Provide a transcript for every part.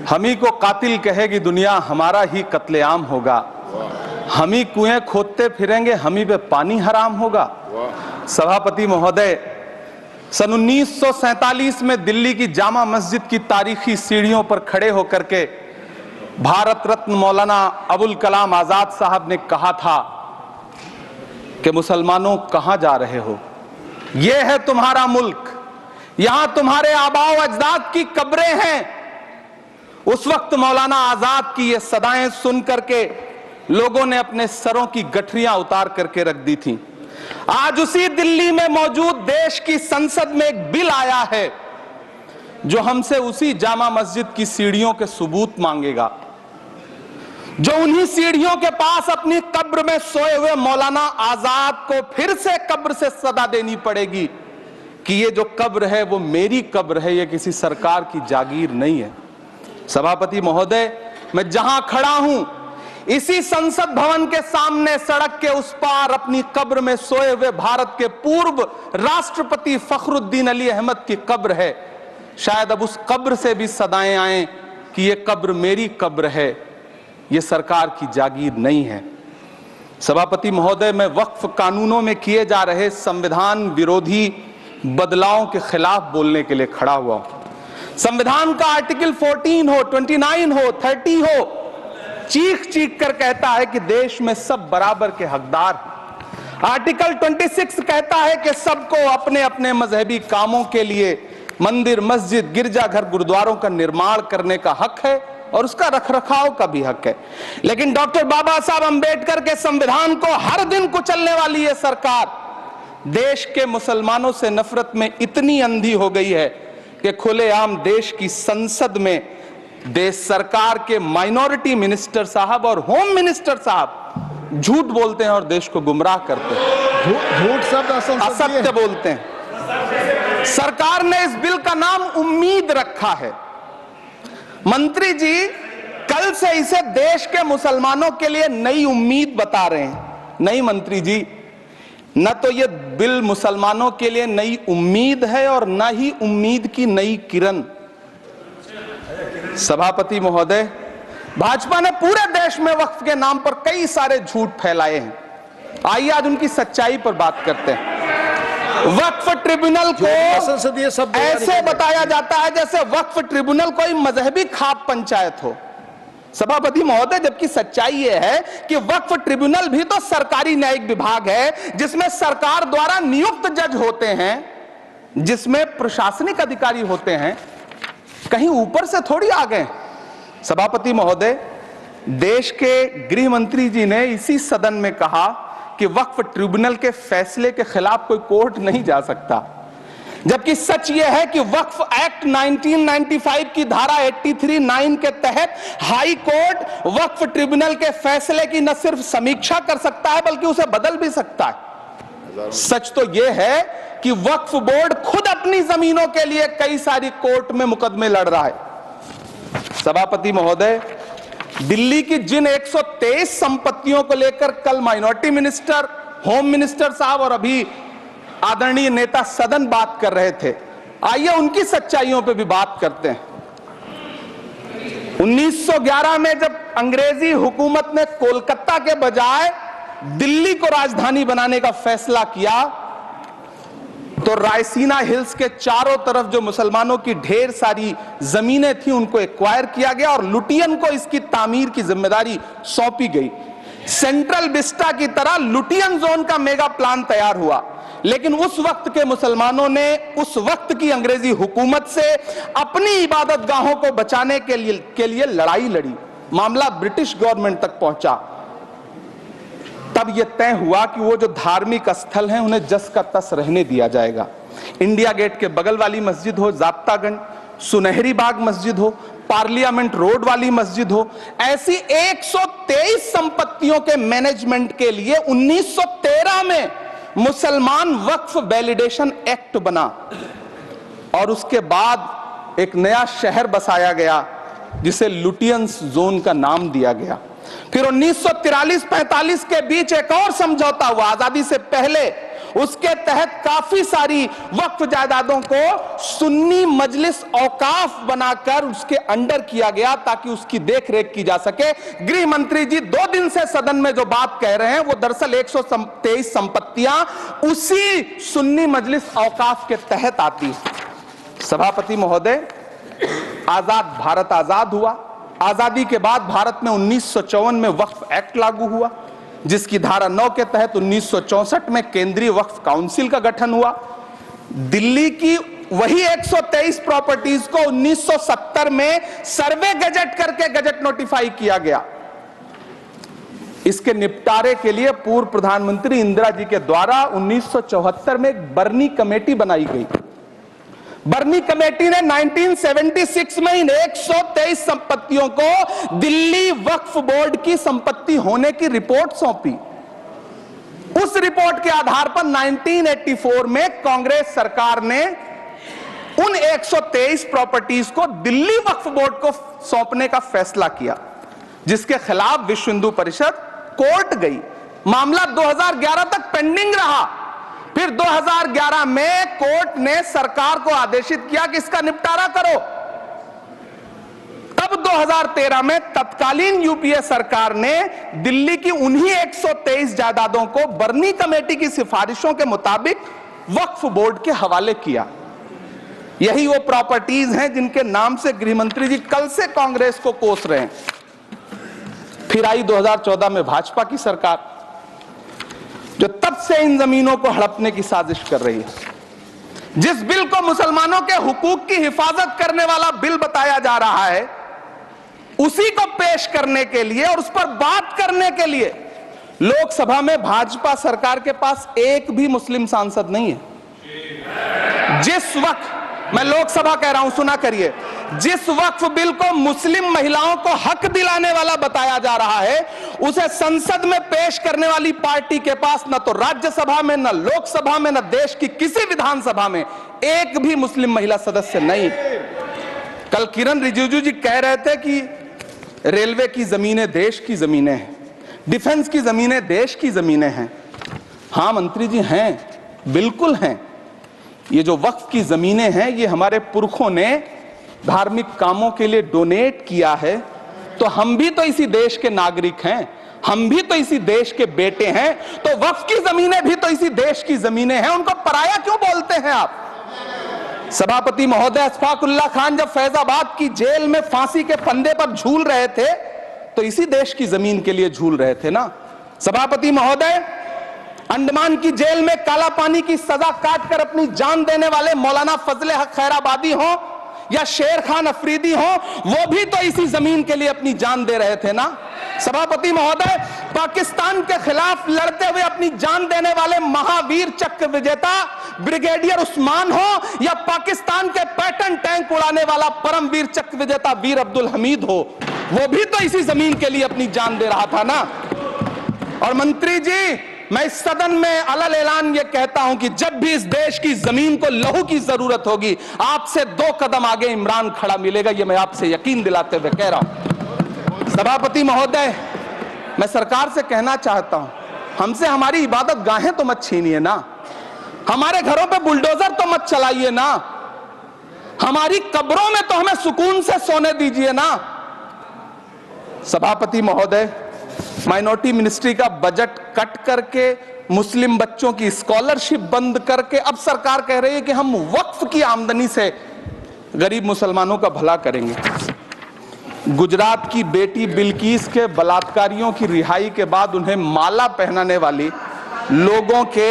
हम ही को कातिल कहेगी दुनिया, हमारा ही कत्लेआम होगा। हम ही कुएं खोदते फिरेंगे, हम ही पे पानी हराम होगा। सभापति महोदय, सन 1947 में दिल्ली की जामा मस्जिद की तारीखी सीढ़ियों पर खड़े होकर के भारत रत्न मौलाना अबुल कलाम आजाद साहब ने कहा था कि मुसलमानों कहां जा रहे हो, यह है तुम्हारा मुल्क, यहां तुम्हारे आबाओ अजदाद की कब्रें हैं। उस वक्त मौलाना आजाद की ये सदाएं सुन करके लोगों ने अपने सरों की गठरियां उतार करके रख दी थी। आज उसी दिल्ली में मौजूद देश की संसद में एक बिल आया है जो हमसे उसी जामा मस्जिद की सीढ़ियों के सबूत मांगेगा, जो उन्हीं सीढ़ियों के पास अपनी कब्र में सोए हुए मौलाना आजाद को फिर से कब्र से सदा देनी पड़ेगी कि ये जो कब्र है वो मेरी कब्र है, ये किसी सरकार की जागीर नहीं है। सभापति महोदय, मैं जहां खड़ा हूं इसी संसद भवन के सामने सड़क के उस पार अपनी कब्र में सोए हुए भारत के पूर्व राष्ट्रपति फखरुद्दीन अली अहमद की कब्र है। शायद अब उस कब्र से भी सदाएं आए कि ये कब्र मेरी कब्र है, ये सरकार की जागीर नहीं है। सभापति महोदय, मैं वक्फ कानूनों में किए जा रहे संविधान विरोधी बदलावों के खिलाफ बोलने के लिए खड़ा हुआ हूं। संविधान का आर्टिकल 14 हो, 29 हो, 30 हो, चीख चीख कर कहता है कि देश में सब बराबर के हकदार हैं। आर्टिकल 26 कहता है कि सबको अपने अपने मजहबी कामों के लिए मंदिर, मस्जिद, गिरजाघर, गुरुद्वारों का निर्माण करने का हक है और उसका रखरखाव का भी हक है। लेकिन डॉक्टर बाबा साहब अंबेडकर के संविधान को हर दिन कुचलने वाली ये सरकार देश के मुसलमानों से नफरत में इतनी अंधी हो गई है कि खुलेआम देश की संसद में देश सरकार के माइनॉरिटी मिनिस्टर साहब और होम मिनिस्टर साहब झूठ बोलते हैं और देश को गुमराह करते हैं, झूठ शब्द असत्य बोलते हैं। सरकार ने इस बिल का नाम उम्मीद रखा है। मंत्री जी कल से इसे देश के मुसलमानों के लिए नई उम्मीद बता रहे हैं। नहीं मंत्री जी, न तो ये बिल मुसलमानों के लिए नई उम्मीद है और न ही उम्मीद की नई किरण। सभापति महोदय, भाजपा ने पूरे देश में वक्फ के नाम पर कई सारे झूठ फैलाए हैं। आइए आज उनकी सच्चाई पर बात करते हैं। वक्फ ट्रिब्यूनल को संसदीय शब्द ऐसे बताया जाता है जैसे वक्फ ट्रिब्यूनल कोई मजहबी खाप पंचायत हो। सभापति महोदय, जबकि सच्चाई यह है कि वक्फ ट्रिब्यूनल भी तो सरकारी न्यायिक विभाग है जिसमें सरकार द्वारा नियुक्त जज होते हैं, जिसमें प्रशासनिक अधिकारी होते हैं, कहीं ऊपर से थोड़ी आ गए। सभापति महोदय, देश के गृह मंत्री जी ने इसी सदन में कहा कि वक्फ ट्रिब्यूनल के फैसले के खिलाफ कोई कोर्ट नहीं जा सकता, जबकि सच यह है कि वक्फ एक्ट 1995 की धारा 83(9) के तहत हाई कोर्ट वक्फ ट्रिब्यूनल के फैसले की न सिर्फ समीक्षा कर सकता है बल्कि उसे बदल भी सकता है। सच तो यह है कि वक्फ बोर्ड खुद अपनी जमीनों के लिए कई सारी कोर्ट में मुकदमे लड़ रहा है। सभापति महोदय, दिल्ली की जिन 123 संपत्तियों को लेकर कल माइनॉरिटी मिनिस्टर, होम मिनिस्टर साहब और अभी आदरणीय नेता सदन बात कर रहे थे, आइए उनकी सच्चाइयों पे भी बात करते हैं। 1911 में जब अंग्रेजी हुकूमत ने कोलकाता के बजाय दिल्ली को राजधानी बनाने का फैसला किया तो रायसीना हिल्स के चारों तरफ जो मुसलमानों की ढेर सारी जमीनें थी उनको एक्वायर किया गया और लुटियन को इसकी तामीर की जिम्मेदारी सौंपी गई। सेंट्रल विस्टा की तरह लुटियन जोन का मेगा प्लान तैयार हुआ, लेकिन उस वक्त के मुसलमानों ने उस वक्त की अंग्रेजी हुकूमत से अपनी इबादत गाहों को बचाने के लिए लड़ाई लड़ी। मामला ब्रिटिश गवर्नमेंट तक पहुंचा। तब यह तय हुआ कि वो जो धार्मिक स्थल हैं उन्हें जस का तस रहने दिया जाएगा। इंडिया गेट के बगल वाली मस्जिद हो, जाब्तागंज, सुनहरी बाग मस्जिद हो, पार्लियामेंट रोड वाली मस्जिद हो, ऐसी 123 संपत्तियों के मैनेजमेंट के लिए 1913 में मुसलमान वक्फ वैलिडेशन एक्ट बना और उसके बाद एक नया शहर बसाया गया जिसे लुटियंस जोन का नाम दिया गया। फिर 1943-45 के बीच एक और समझौता हुआ आजादी से पहले उसके तहत काफी सारी वक्फ जायदादों को सुन्नी मजलिस औकाफ बनाकर उसके अंडर किया गया ताकि उसकी देखरेख की जा सके। गृह मंत्री जी 2 दिन से सदन में जो बात कह रहे हैं वो दरअसल 123 संपत्तियां उसी सुन्नी मजलिस औकाफ के तहत आती है। सभापति महोदय, आजाद भारत आजाद हुआ। आजादी के बाद भारत में 1954 में वक्फ एक्ट लागू हुआ, जिसकी धारा 9 के तहत 1964 में केंद्रीय वक्फ काउंसिल का गठन हुआ। दिल्ली की वही 123 प्रॉपर्टीज को 1970 में सर्वे गजट करके गजट नोटिफाई किया गया। इसके निपटारे के लिए पूर्व प्रधानमंत्री इंदिरा जी के द्वारा 1974 में एक बर्नी कमेटी बनाई गई। बर्नी कमेटी ने 1976 में इन 123 संपत्तियों को दिल्ली वक्फ बोर्ड की संपत्ति होने की रिपोर्ट सौंपी। उस रिपोर्ट के आधार पर 1984 में कांग्रेस सरकार ने उन 123 प्रॉपर्टीज को दिल्ली वक्फ बोर्ड को सौंपने का फैसला किया, जिसके खिलाफ विश्व हिंदू परिषद कोर्ट गई। मामला 2011 तक पेंडिंग रहा। फिर 2011 में कोर्ट ने सरकार को आदेशित किया कि इसका निपटारा करो। तब 2013 में तत्कालीन यूपीए सरकार ने दिल्ली की उन्हीं 123 जायदादों को बर्नी कमेटी की सिफारिशों के मुताबिक वक्फ बोर्ड के हवाले किया। यही वो प्रॉपर्टीज हैं जिनके नाम से गृह मंत्री जी कल से कांग्रेस को कोस रहे हैं। फिर आई 2014 में भाजपा की सरकार, जो तब से इन जमीनों को हड़पने की साजिश कर रही है। जिस बिल को मुसलमानों के हुकूक की हिफाजत करने वाला बिल बताया जा रहा है, उसी को पेश करने के लिए और उस पर बात करने के लिए लोकसभा में भाजपा सरकार के पास एक भी मुस्लिम सांसद नहीं है। जिस वक्त, मैं लोकसभा कह रहा हूं, सुना करिए, जिस वक्फ बिल को मुस्लिम महिलाओं को हक दिलाने वाला बताया जा रहा है, उसे संसद में पेश करने वाली पार्टी के पास न तो राज्यसभा में, न लोकसभा में, न देश की किसी विधानसभा में एक भी मुस्लिम महिला सदस्य नहीं। कल किरण रिजिजू जी कह रहे थे कि रेलवे की जमीनें देश की जमीनें हैं, डिफेंस की जमीनें देश की जमीनें हैं। हां मंत्री जी, हैं, बिल्कुल हैं। ये जो वक्फ की जमीनें हैं, ये हमारे पुरखों ने धार्मिक कामों के लिए डोनेट किया है। तो हम भी तो इसी देश के नागरिक हैं, हम भी तो इसी देश के बेटे हैं। तो वक्फ की जमीनें भी तो इसी देश की जमीनें हैं, उनको पराया क्यों बोलते हैं आप? सभापति महोदय, अशफाकुल्लाह खान जब फैजाबाद की जेल में फांसी के फंदे पर झूल रहे थे, तो इसी देश की जमीन के लिए झूल रहे थे ना। सभापति महोदय, अंडमान की जेल में काला पानी की सजा काटकर अपनी जान देने वाले मौलाना फजले हक खैराबादी हो या शेर खान अफरीदी हो, वो भी तो इसी जमीन के लिए अपनी जान दे रहे थे ना। सभापति महोदय, पाकिस्तान के खिलाफ लड़ते हुए अपनी जान देने वाले महावीर चक्र विजेता ब्रिगेडियर उस्मान हो या पाकिस्तान के पैटर्न टैंक उड़ाने वाला परमवीर चक्र विजेता वीर अब्दुल हमीद हो, वो भी तो इसी जमीन के लिए अपनी जान दे रहा था ना। और मंत्री जी, मैं इस सदन में अलल ऐलान ये कहता हूं कि जब भी इस देश की जमीन को लहू की जरूरत होगी, आपसे 2 कदम आगे इमरान खड़ा मिलेगा, ये मैं आपसे यकीन दिलाते हुए कह रहा हूं। सभापति महोदय, मैं सरकार से कहना चाहता हूं, हमसे हमारी इबादत गाहें तो मत छीनिए ना, हमारे घरों पे बुलडोजर तो मत चलाइए ना, हमारी कब्रों में तो हमें सुकून से सोने दीजिए ना। सभापति महोदय, माइनॉरिटी मिनिस्ट्री का बजट कट करके, मुस्लिम बच्चों की स्कॉलरशिप बंद करके अब सरकार कह रही है कि हम वक्फ की आमदनी से गरीब मुसलमानों का भला करेंगे। गुजरात की बेटी बिल्किस के बलात्कारियों की रिहाई के बाद उन्हें माला पहनाने वाली लोगों के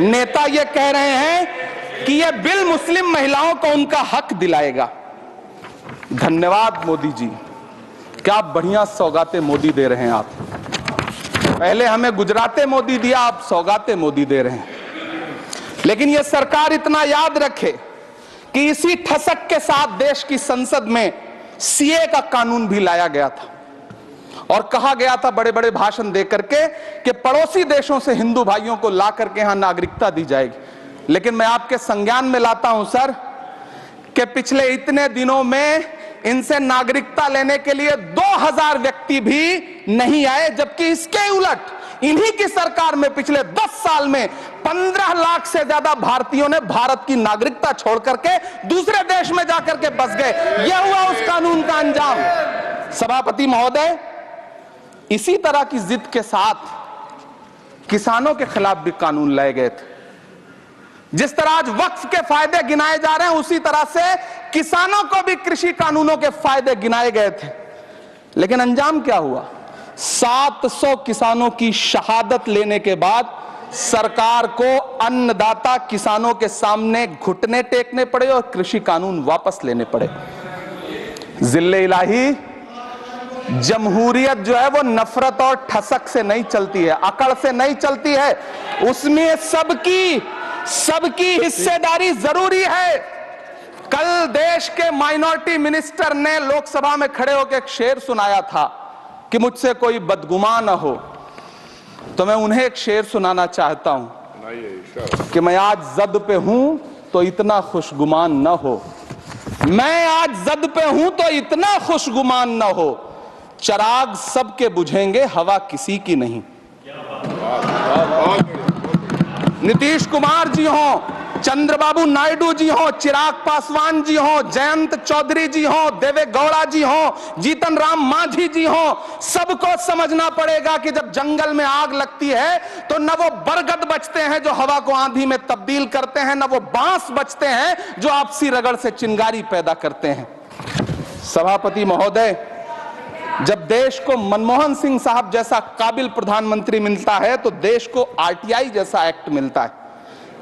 नेता ये कह रहे हैं कि यह बिल मुस्लिम महिलाओं को उनका हक दिलाएगा। धन्यवाद मोदी जी, क्या बढ़िया सौगातें मोदी दे रहे हैं आप। पहले हमें गुजराते मोदी दिया, आप सौगातें मोदी दे रहे हैं। लेकिन यह सरकार इतना याद रखे कि इसी ठसक के साथ देश की संसद में सीए का कानून भी लाया गया था और कहा गया था बड़े बड़े भाषण देकर के कि पड़ोसी देशों से हिंदू भाइयों को ला करके यहां नागरिकता दी जाएगी। लेकिन मैं आपके संज्ञान में लाता हूं सर कि पिछले इतने दिनों में इनसे नागरिकता लेने के लिए 2000 व्यक्ति भी नहीं आए, जबकि इसके उलट इन्हीं की सरकार में पिछले 10 साल में 15 लाख से ज्यादा भारतीयों ने भारत की नागरिकता छोड़ करके दूसरे देश में जाकर के बस गए। यह हुआ उस कानून का अंजाम। सभापति महोदय, इसी तरह की जिद के साथ किसानों के खिलाफ भी कानून लाए गए थे। जिस तरह आज वक्फ के फायदे गिनाए जा रहे हैं, उसी तरह से किसानों को भी कृषि कानूनों के फायदे गिनाए गए थे। लेकिन अंजाम क्या हुआ? 700 किसानों की शहादत लेने के बाद सरकार को अन्नदाता किसानों के सामने घुटने टेकने पड़े और कृषि कानून वापस लेने पड़े। जिल्ले इलाही, जमहूरियत जो है वो नफरत और ठसक से नहीं चलती है, अकड़ से नहीं चलती है, उसमें सबकी हिस्सेदारी जरूरी है। कल देश के माइनॉरिटी मिनिस्टर ने लोकसभा में खड़े होकर एक शेर सुनाया था कि मुझसे कोई बदगुमान न हो, तो मैं उन्हें एक शेर सुनाना चाहता हूं कि मैं आज जद पे हूं तो इतना खुशगुमान न हो, मैं आज जद पे हूं तो इतना खुशगुमान न हो, चराग सबके बुझेंगे हवा किसी की नहीं। नीतीश कुमार जी हो, चंद्रबाबू नायडू जी हो, चिराग पासवान जी हो, जयंत चौधरी जी हो, देवे गौड़ा जी हो, जीतन राम मांझी जी हो, सबको समझना पड़ेगा कि जब जंगल में आग लगती है तो न वो बरगद बचते हैं जो हवा को आंधी में तब्दील करते हैं, न वो बांस बचते हैं जो आपसी रगड़ से चिंगारी पैदा करते हैं। सभापति महोदय, जब देश को मनमोहन सिंह साहब जैसा काबिल प्रधानमंत्री मिलता है तो देश को आरटीआई जैसा एक्ट मिलता है,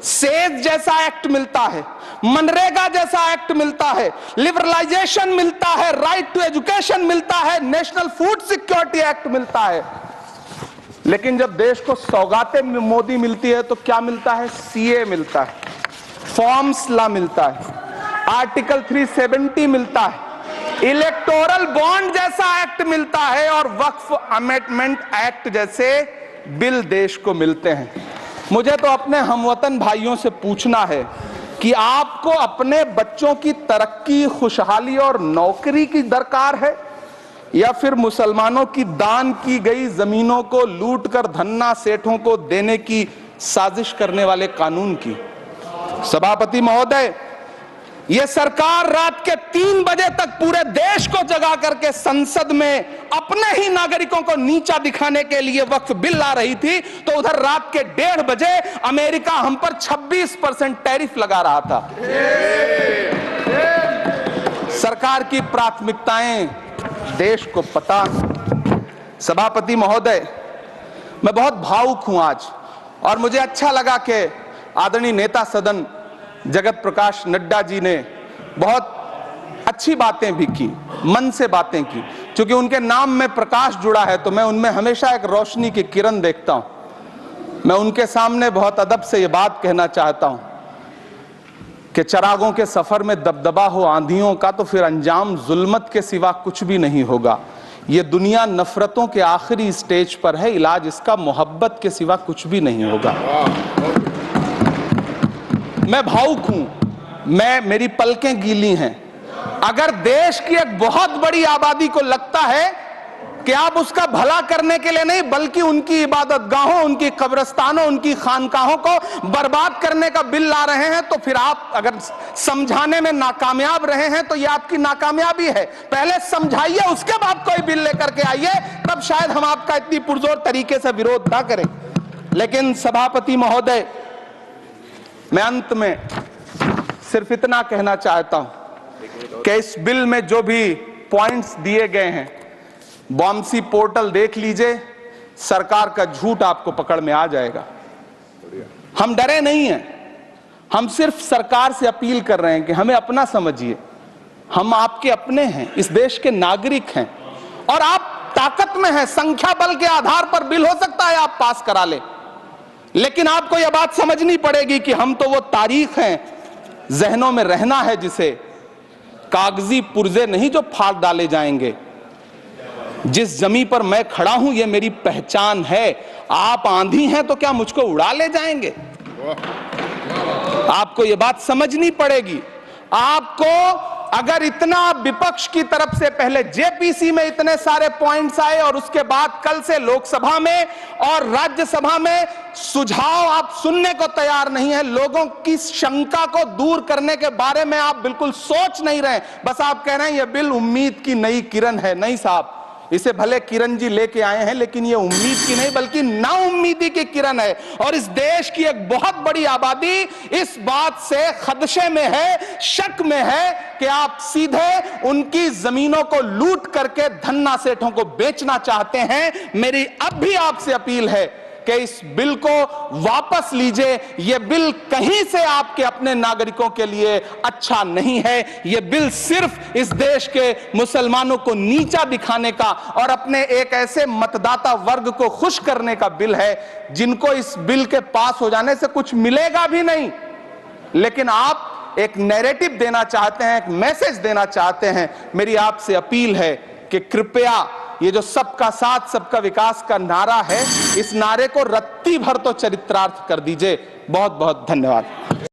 सेज जैसा एक्ट मिलता है, मनरेगा जैसा एक्ट मिलता है, लिबरलाइजेशन मिलता है, राइट टू एजुकेशन मिलता है, नेशनल फूड सिक्योरिटी एक्ट मिलता है। लेकिन जब देश को सौगातें मोदी मिलती है तो क्या मिलता है? सीए मिलता है, फॉर्म्स लॉ मिलता है, आर्टिकल 370 मिलता है, इलेक्टोरल बॉन्ड जैसा एक्ट मिलता है और वक्फ अमेंडमेंट एक्ट जैसे बिल देश को मिलते हैं। मुझे तो अपने हमवतन भाइयों से पूछना है कि आपको अपने बच्चों की तरक्की, खुशहाली और नौकरी की दरकार है या फिर मुसलमानों की दान की गई जमीनों को लूटकर धन्ना सेठों को देने की साजिश करने वाले कानून की? सभापति महोदय, यह सरकार रात के 3 बजे तक पूरे देश को जगा करके संसद में अपने ही नागरिकों को नीचा दिखाने के लिए वक्फ बिल ला रही थी, तो उधर रात के 1:30 बजे अमेरिका हम पर 26% टैरिफ लगा रहा था। सरकार की प्राथमिकताएं देश को पता। सभापति महोदय, मैं बहुत भावुक हूं आज, और मुझे अच्छा लगा कि आदरणीय नेता सदन जगत प्रकाश नड्डा जी ने बहुत अच्छी बातें भी की, मन से बातें की। क्योंकि उनके नाम में प्रकाश जुड़ा है तो मैं उनमें हमेशा एक रोशनी की किरण देखता हूं। मैं उनके सामने बहुत अदब से ये बात कहना चाहता हूं कि चरागों के सफर में दबदबा हो आंधियों का तो फिर अंजाम जुल्मत के सिवा कुछ भी नहीं होगा। ये दुनिया नफरतों के आखिरी स्टेज पर है, इलाज इसका मोहब्बत के सिवा कुछ भी नहीं होगा। मैं भावुक हूं, मेरी पलकें गीली हैं। अगर देश की एक बहुत बड़ी आबादी को लगता है कि आप उसका भला करने के लिए नहीं बल्कि उनकी इबादत गाहों, उनकी कब्रिस्तानों, उनकी खानकाहों को बर्बाद करने का बिल ला रहे हैं, तो फिर आप अगर समझाने में नाकामयाब रहे हैं तो यह आपकी नाकामयाबी है। पहले समझाइए, उसके बाद कोई बिल लेकर के आइए, तब शायद हम आपका इतनी पुरजोर तरीके से विरोध ना करें। लेकिन सभापति महोदय, मैं अंत में सिर्फ इतना कहना चाहता हूं कि इस बिल में जो भी पॉइंट्स दिए गए हैं, बॉम्सी पोर्टल देख लीजिए, सरकार का झूठ आपको पकड़ में आ जाएगा। हम डरे नहीं हैं, हम सिर्फ सरकार से अपील कर रहे हैं कि हमें अपना समझिए। हम आपके अपने हैं, इस देश के नागरिक हैं और आप ताकत में हैं। संख्या बल के आधार पर बिल हो सकता है आप पास करा ले, लेकिन आपको यह बात समझनी पड़ेगी कि हम तो वो तारीख हैं, जहनों में रहना है जिसे कागजी पुर्जे नहीं जो फाड़ डाले जाएंगे। जिस जमीन पर मैं खड़ा हूं ये मेरी पहचान है। आप आंधी हैं तो क्या मुझको उड़ा ले जाएंगे? आपको यह बात समझनी पड़ेगी। आपको अगर इतना विपक्ष की तरफ से पहले जेपीसी में इतने सारे पॉइंट्स आए और उसके बाद कल से लोकसभा में और राज्यसभा में सुझाव आप सुनने को तैयार नहीं है, लोगों की शंका को दूर करने के बारे में आप बिल्कुल सोच नहीं रहे, बस आप कह रहे हैं यह बिल उम्मीद की नई किरण है। नहीं साहब, इसे भले किरण जी लेके आए हैं, लेकिन ये उम्मीद की नहीं बल्कि नाउम्मीदी की किरण है। और इस देश की एक बहुत बड़ी आबादी इस बात से खदशे में है, शक में है कि आप सीधे उनकी जमीनों को लूट करके धन्ना सेठों को बेचना चाहते हैं। मेरी अब भी आपसे अपील है कि इस बिल को वापस लीजिए। यह बिल कहीं से आपके अपने नागरिकों के लिए अच्छा नहीं है। यह बिल सिर्फ इस देश के मुसलमानों को नीचा दिखाने का और अपने एक ऐसे मतदाता वर्ग को खुश करने का बिल है जिनको इस बिल के पास हो जाने से कुछ मिलेगा भी नहीं, लेकिन आप एक नैरेटिव देना चाहते हैं, एक मैसेज देना चाहते हैं। मेरी आपसे अपील है कि कृपया ये जो सबका साथ सबका विकास का नारा है, इस नारे को रत्ती भर तो चरित्रार्थ कर दीजिए। बहुत बहुत धन्यवाद।